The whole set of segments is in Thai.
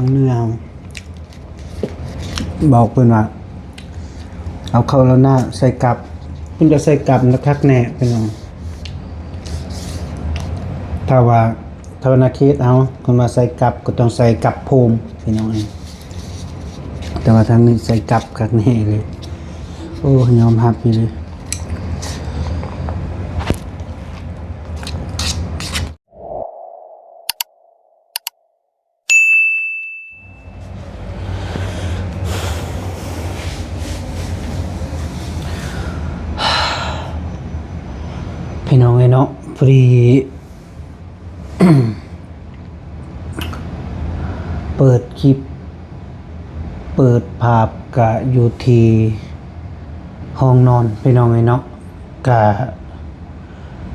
งเนื้อบอกเพิ่นว่าเอาเข้าแล้วหน้าใส่กับเพิ่นจะใส่กับแล้วคักแน่เป็นหยังถ้าว่านาคิดเอาคนมาใส่กับก็ต้องใส่กับภูมิพี่น้องเองแต่ว่าทางนี้ใส่กับคักแน่เลยโอ้ยอมรับอยู่เลยพี่น้องเอ้ยเนาะพอดี เปิดคลิปเปิดภาพกะอยู่ที่ห้องนอนพี่น้องเอ้ยเนาะกะ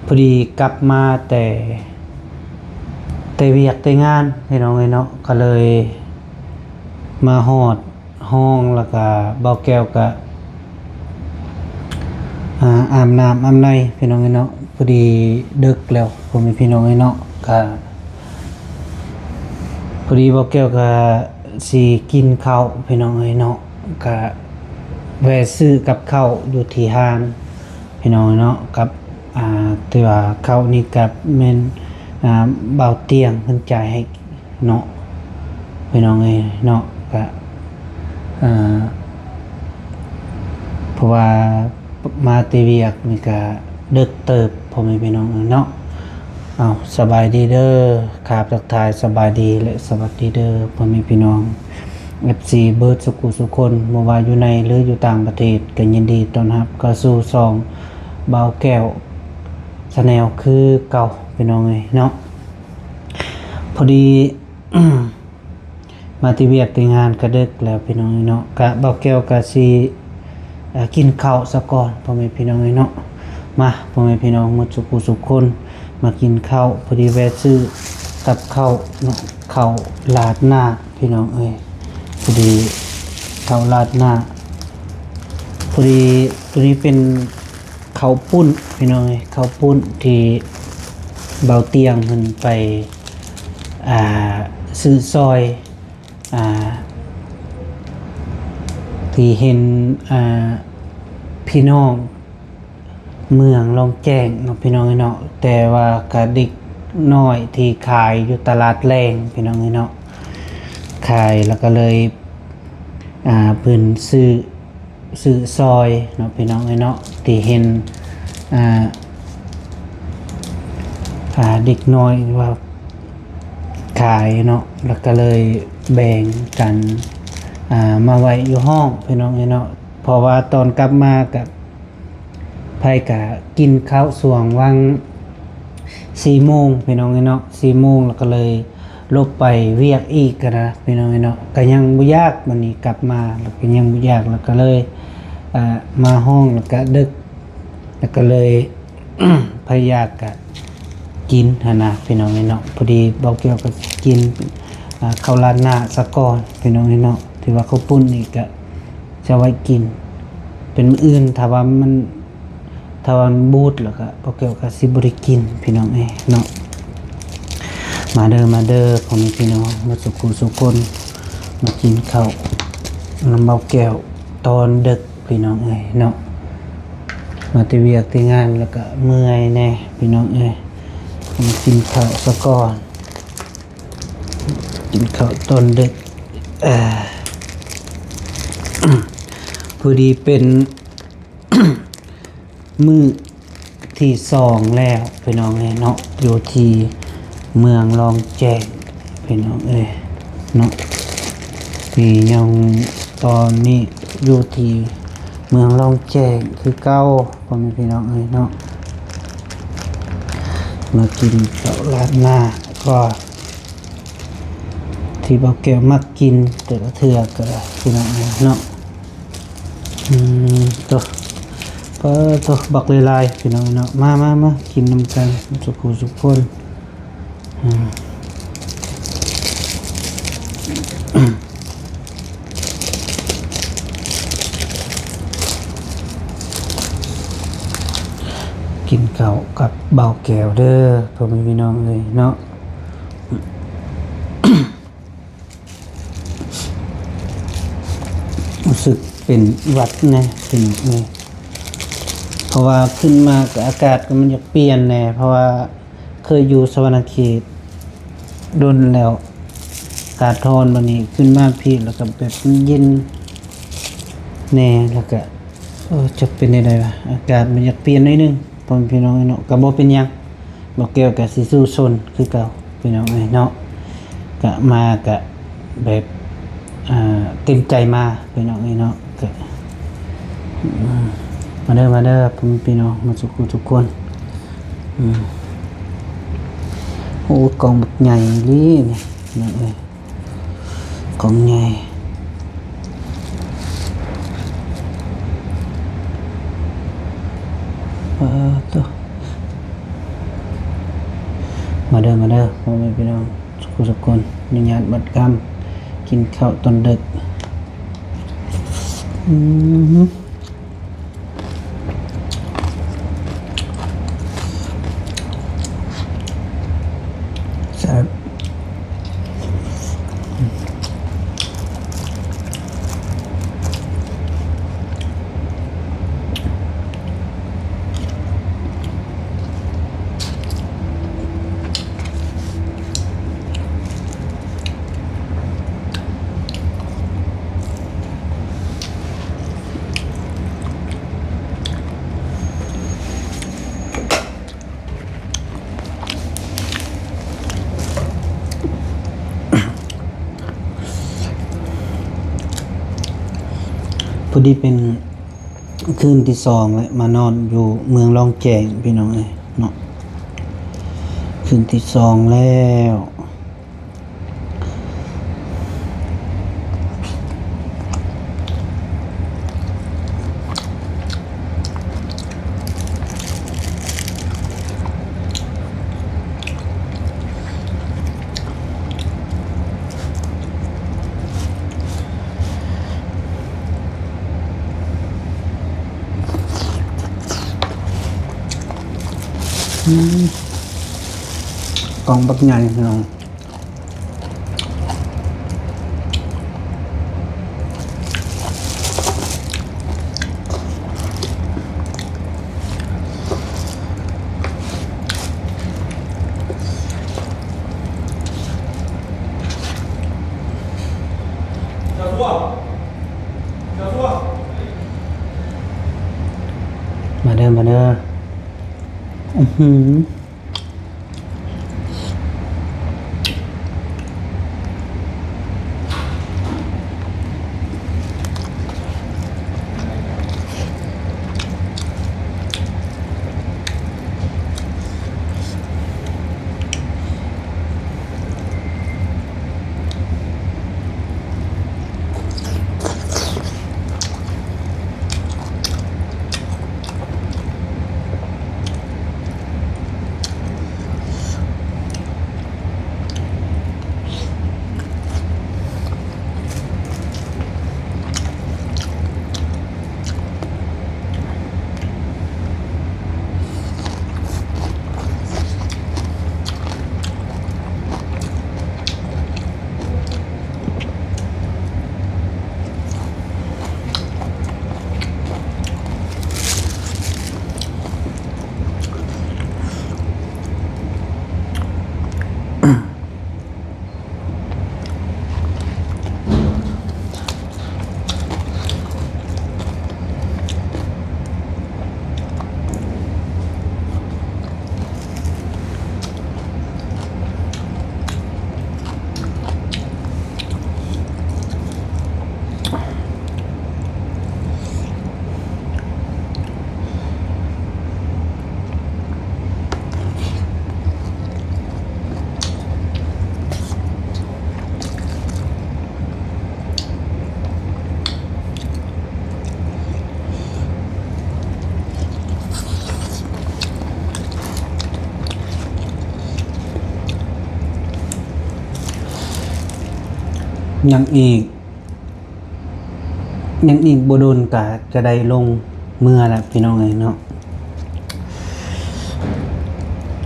พอดีกลับมาแต่เวียกแต่งานพี่น้องเอ้ยเนาะก็เลยมาฮอดห้องแล้วก็เบาแก้วกะอาบน้ำอาบในพี่น้องเอ้ยเนาะพอดีดึกแล้วผมมีพี่น้องเอ้ยเนาะก็พอดีเบาแก้วก็สิกินข้าวพี่น้องเอ้ยเนาะก็แวะซื้อกับข้าวอยู่ที่ห้างพี่น้องเอ้ยเนาะกับที่ว่าข้าวนี่กับแม่นเบาเตียงเพิ่นจ่ายให้เนาะพี่น้องเอ้ยเนาะก็เพราะว่ามาตีเวียกนี่ก็ดึกเติบพ่อแม่พี่น้องเนาะเอาสบายดีเด้อครับทักทายสบายดีและสวัสดีเด้อพ่อแม่พี่น้อง FC เบิร์ดสุขุสุคนบ่ว่าอยู่ในหรืออยู่ต่างประเทศก็ยินดีต้อนรับเข้าสู่ช่องเบาแก้วชาแนลคือเก่าพี่น้องเอ้ยเนาะพอดี มาที่เวียกที่งานก็ดึกแล้วพี่น้องเอ้ยเนาะกะเบาแก้วก็สิกินข้าวซะก่อนพ่อแม่พี่น้องเอ้ยเนาะมาพ่อแม่พี่น้องหมดสุขุสุคนมากินข้าวพอดีแวะซื้อกับข้าวเนาะข้าวลาดหน้าพี่น้องเอ้ยพอดีข้าวลาดหน้าพอดีตัวนี้เป็นข้าวปุ้นพี่น้องเอ้ยข้าวปุ้นที่เบาเตียงเพิ่นไปซื้อซอยที่เห็นพี่น้องเมืองลองแจ้งเนาะพี่น้องเนาะแต่ว่ากระดิกน้อยที่ขายอยู่ตลาดแรงพี่น้องเนาะขายแล้วก็เลยเพิ่นซื้อซอยเนาะพี่น้องเนาะที่เห็นเด็กน้อยว่าขายเนาะแล้วก็เลยแบ่งกันมาไว้อยู่ห้องพี่น้องเนาะเพราะว่าตอนกลับมากับไผกะกินข้าวสวงวัง4 โมงพี่น้องเนาะ4 โมงแล้วก็เลยลบไปเวียกอีกกันนะพี่น้องเนาะก็ยังบ่ยากวันนี้กลับมาแล้วก็ยังบ่ยากแล้วก็เลยมาห้องแล้วก็ดึกแล้วก็เลย พยายามกะกินนะพี่น้องเนาะพอดีบอกเกี่ยวกับกินข้าวราดหน้าสะก่อนพี่น้องเนาะที่ว่าข้าวปุ้นนี่ก็จะไว้กินเป็นมื้ออื่นถ้าว่ามันบูดแล้วก็บอกเกี่ยวกับสิบ่ได้กินพี่น้องเนาะมาเด้อพ่อแม่พี่น้องมาสุขุสุคนมากินข้าวน้ำเบาแก้วตอนดึกพี่น้องเนาะมาที่เวียกที่งานแล้วก็เมื่อยแน่พี่น้องมากินข้าวซะก่อนกินข้าวตอนดึกพอดีเป็น มื้อที่2แล้วพี่น้องเนาะอยู่ที่เมืองลองแจ้งพี่น้องเนาะที่ยังตอนนี้อยู่ที่เมืองลองแจ้งคือเก่าพ่อแม่พี่น้องเนาะมากินข้าวราดหน้าก็ที่เบาแก้วมักกินแต่ละเทื่อก็พี่น้องเนาะตัวบักลายๆพี่น้องเนาะมากินน้ำกันสุขคนกินข้าวกับเบาแก้วเด้อพ่อแม่พี่น้องเนาะ รู้สึกเป็นหวัดนะเป็นนี่เพราะว่าขึ้นมาก็อากาศก็มันจะเปลี่ยนแน่เพราะว่าเคยอยู่สวรรณเขตโดนแล้วอากาศร้อนบัดนี้ขึ้นมาพี่แล้วก็แบบเย็นแน่แล้วก็จะเป็นได้วะอากาศมันจะเปลี่ยนนิดนึงพ่อพี่น้องเนาะก็บ่เป็นหยังบ่เกี่ยวกับสิสู้ซนคือเก่าพี่น้องเนาะก็มาก็แบบเต็มใจมาพี่น้องเนาะก็มาเด้อพ่อพี่น้องมาทุกคนโอ้กองบักใหญ่นี่นี่กองใหญ่ตัวมาเด้อพ่อแม่พี่น้องทุกคนนิยามบัดกรรมกินข้าวตอนดึกแซ่บพอดีเป็นคืนที่2แล้วมานอนอยู่เมืองรองแจงพี่น้องเนาะคืนที่2แล้วกองบักใหญ่พี่น้องมาเด้อยังอีกบ่โดนก็จะได้ลงเมื่อแล้วพี่น้องเนาะ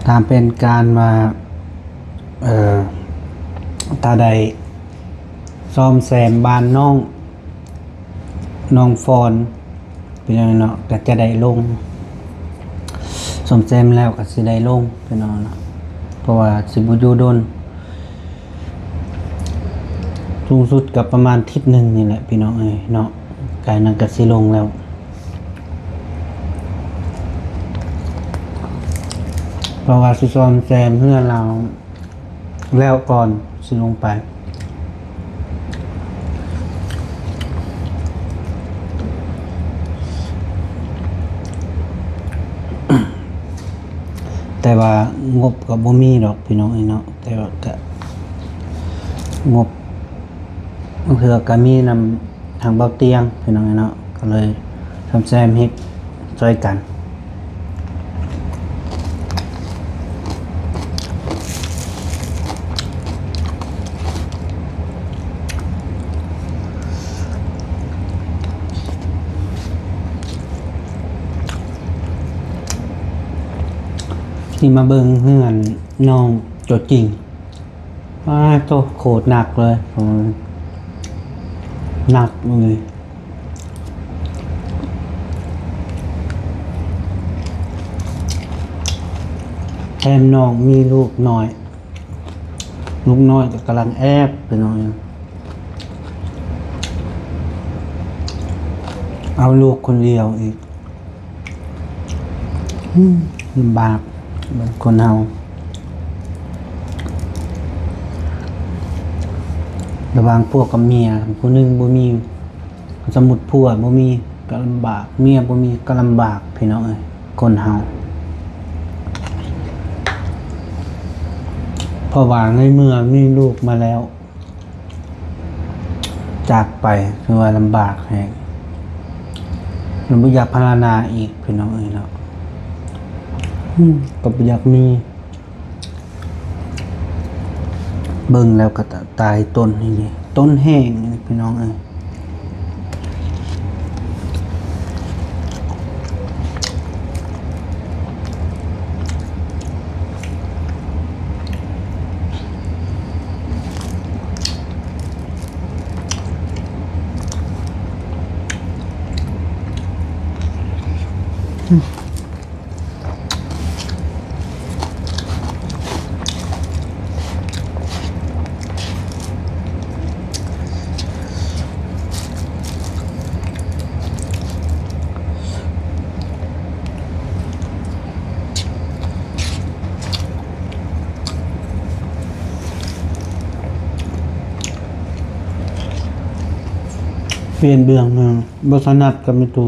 ตามเป็นการมาตาใดซ่อมแซมบ้านน้อง น้องฟอนพี่น้องเนาะก็จะได้ลงสมแซมแล้วก็สิได้ลงพี่น้องเนาะเพราะว่าสิบ่อยู่ดนสูงสุดกับประมาณอาทิศนึงนี่แหละพี่น้องเอ้ยเนาะกายนั้นก็สิลงแล้วเพราะว่าสิซ่อมแซมเพื่อนเราแล้วก่อนสิลงไปแต่ว่างบก็บ่มีดอกพี่น้องเอ้ยเนาะแต่ว่าก็งบเพื่อก็มีนำทางเบาเตียงพี่น้องเอ้ยเนาะก็เลยทำแซมเฮ็ดช่วยกันที่มาเบิ่งเพื่อนน้องโจจริงว่าโตโคตรหนักเลยหนักเลยแถมน้องมีลูกน้อยก็กำลังแอบไปหน่อยเอาลูกคนเดียวอีกลำบากบางคนเอาระหว่างพวกกับเมียผู้หนึงบ่มีสมุดผัวบ่มีก็ลำบากเมียบ่มีก็ลำบากพี่น้องเอ้ยคนเฮาเพราะว่าในเมื่อมีลูกมาแล้วจากไปคือว่าลำบากแฮงเราบ่อยากพรรณนาอีกพี่น้องเอ้ยเนาะก็บ่อยากมีเบิ่งแล้วก็ตายต้นนี่ต้นแห้งพี่น้องเอ้ยเปลี่ยนเบื้องหนึ่งบสนัดกับมิตู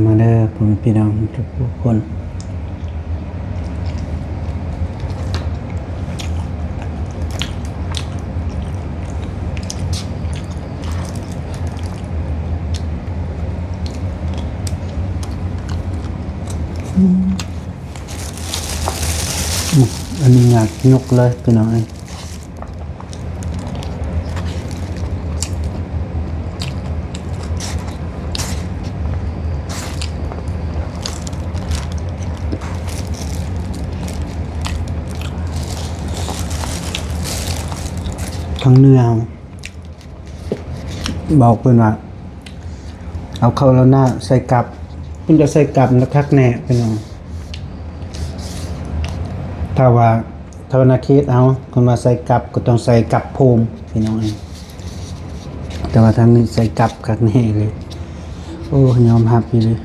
มาเด้อผมพี่น้องทุกคนอันนี้อยากยกเลยพี่น้องทั้งเนื้อบอกเป็นว่าเอาเข้าแล้วหน้าใส่กับคุณจะใส่กับแล้วคักแน่พี่น้องถ้าว่านาคิดเอาคนมาใส่กับก็ต้องใส่กับภูมิพี่น้องเองแต่ว่าทางนี้ใส่กับคักแน่เลยโอ้ยอมรับพี่เลย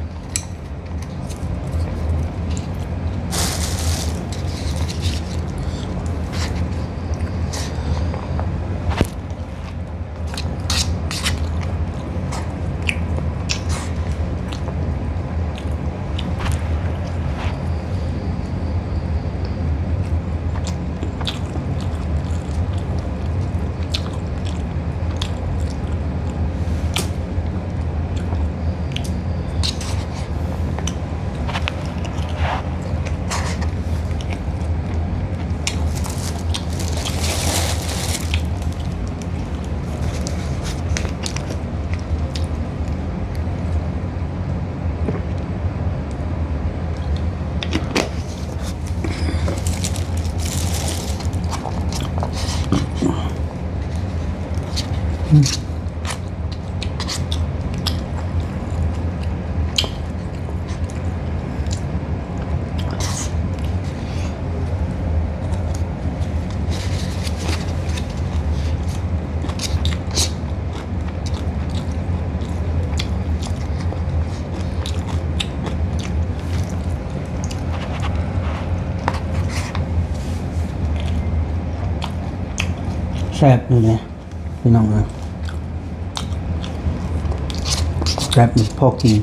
แซ่บนี่แหละพี่น้องนะแซ่บนี่พอกิน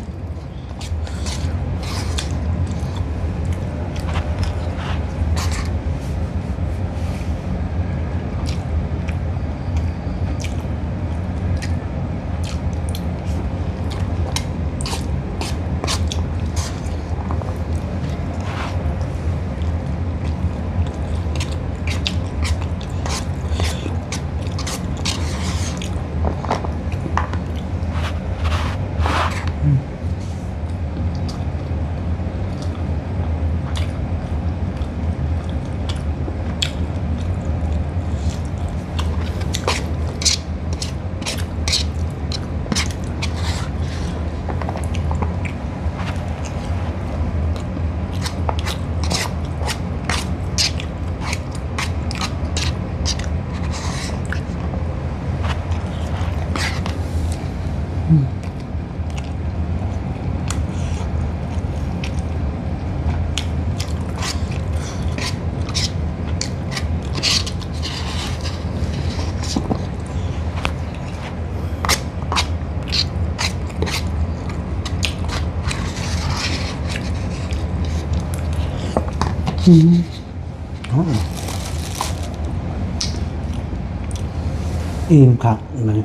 อิ่มครับเลย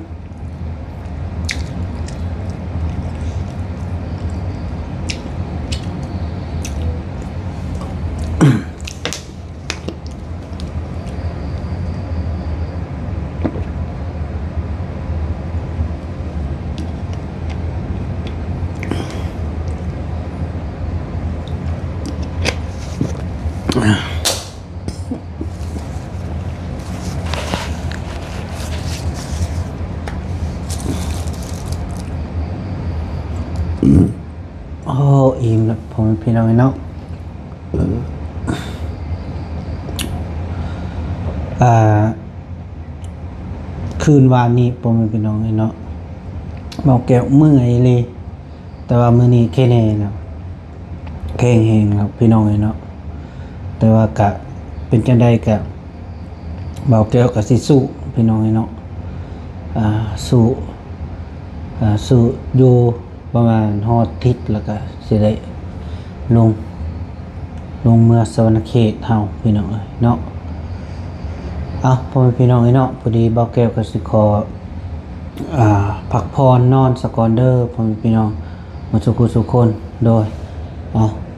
โอ้อิ่มแล้วผมพี่น้องเนาะคืนวานนี้ผมพี่น้องเนาะเมาแก้วเมื่อยเลยแต่ว่ามื้อนี้แค่แน่เนาะแข็งแฮงครับพี่น้องเนาะแต่ว่ากะเป็นจังได๋กะเมาแก้วก็สิสู้พี่น้องเนาะสู้อยู่ประมาณฮอดทิศแล้วก็สิได้ลงเมืองสวรรณเขตเฮาพี่น้องเนาะพ่อแม่พี่น้องเนาะพอดีเบาแก้วก็สิขอพักพรนอนสกอนเดอร์พ่อแม่พี่น้องมาสุขคนโดย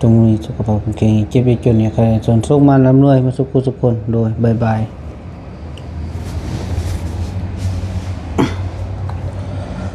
จงมีสุขภาพแข็งแรงเจ็บอย่าจนอย่าใครจนสุขมันร่ำรวยมาสุขคนโดยบ๊ายบาย